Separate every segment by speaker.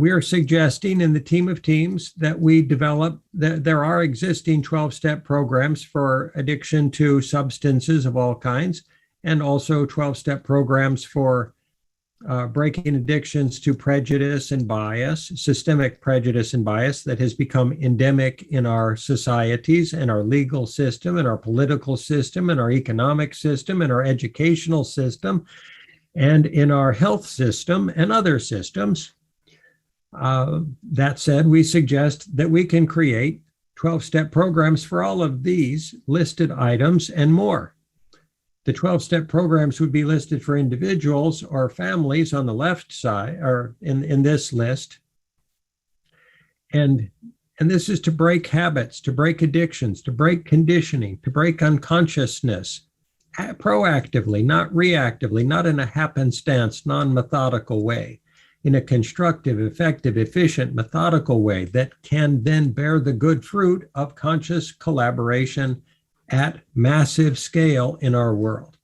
Speaker 1: we're suggesting in the team of teams that we develop, that there are existing 12-step programs for addiction to substances of all kinds, and also 12-step programs for breaking addictions to prejudice and bias, systemic prejudice and bias that has become endemic in our societies and our legal system and our political system and our economic system and our educational system and in our health system and other systems. That said, we suggest that we can create 12-step programs for all of these listed items and more. The 12-step programs would be listed for individuals or families on the left side, or in this list. And this is to break habits, to break addictions, to break conditioning, to break unconsciousness, proactively, not reactively, not in a happenstance, non-methodical way, in a constructive, effective, efficient, methodical way that can then bear the good fruit of conscious collaboration at massive scale in our world.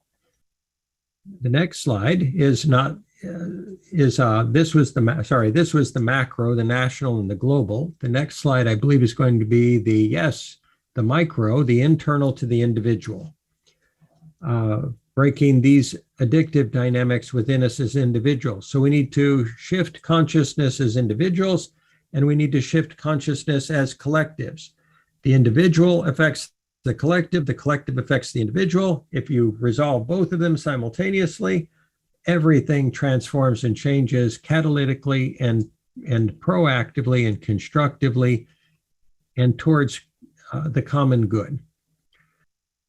Speaker 1: The next slide is this was the macro, the national, and the global. The next slide, I believe, is going to be the micro, the internal to the individual. Breaking these addictive dynamics within us as individuals. So we need to shift consciousness as individuals, and we need to shift consciousness as collectives. The individual affects the collective affects the individual. If you resolve both of them simultaneously, everything transforms and changes catalytically and proactively and constructively and towards the common good.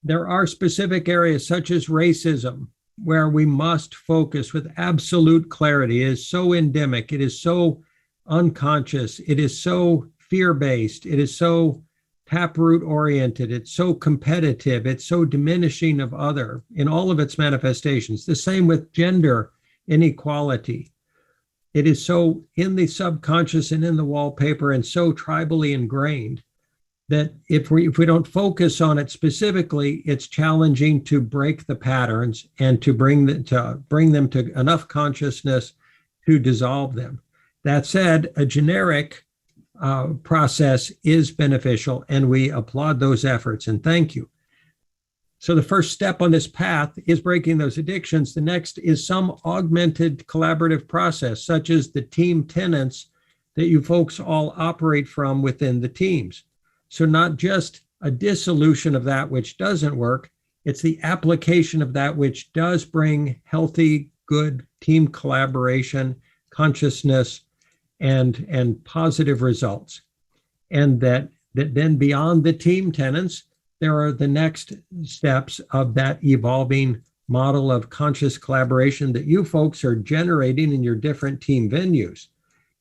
Speaker 1: There are specific areas such as racism where we must focus with absolute clarity. It is so endemic, it is so unconscious, it is so fear-based, it is so taproot oriented, it's so competitive, it's so diminishing of other in all of its manifestations. The same with gender inequality. It is so in the subconscious and in the wallpaper and so tribally ingrained that if we don't focus on it specifically, it's challenging to break the patterns and to bring them to enough consciousness to dissolve them. That said, a generic process is beneficial, and we applaud those efforts and thank you. So the first step on this path is breaking those addictions. The next is some augmented collaborative process, such as the team tenets that you folks all operate from within the teams. So not just a dissolution of that which doesn't work, it's the application of that which does bring healthy, good team collaboration, consciousness, and positive results. And that then beyond the team tenets, there are the next steps of that evolving model of conscious collaboration that you folks are generating in your different team venues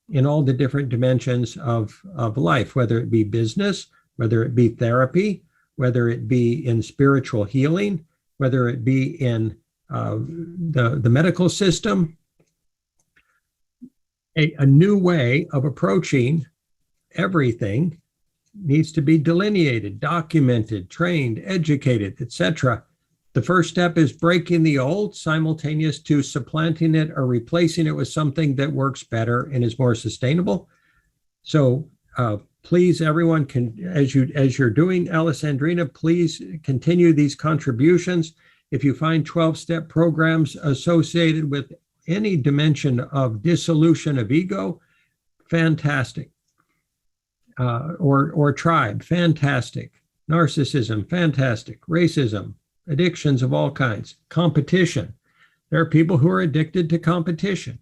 Speaker 1: in all the different dimensions of life, whether it be business, whether it be therapy, whether it be in spiritual healing, whether it be in the medical system. A new way of approaching everything needs to be delineated, documented, trained, educated, etc. The first step is breaking the old, simultaneous to supplanting it or replacing it with something that works better and is more sustainable. So please, everyone, as you're doing, Alessandrina, please continue these contributions. If you find 12-step programs associated with any dimension of dissolution of ego, fantastic. Or tribe, fantastic. Narcissism, fantastic. Racism, addictions of all kinds. Competition. There are people who are addicted to competition.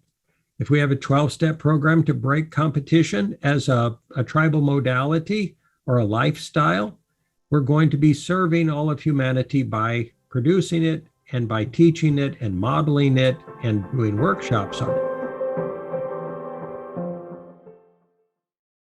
Speaker 1: If we have a 12-step program to break competition as a tribal modality or a lifestyle, we're going to be serving all of humanity by producing it and by teaching it and modeling it and doing workshops on it.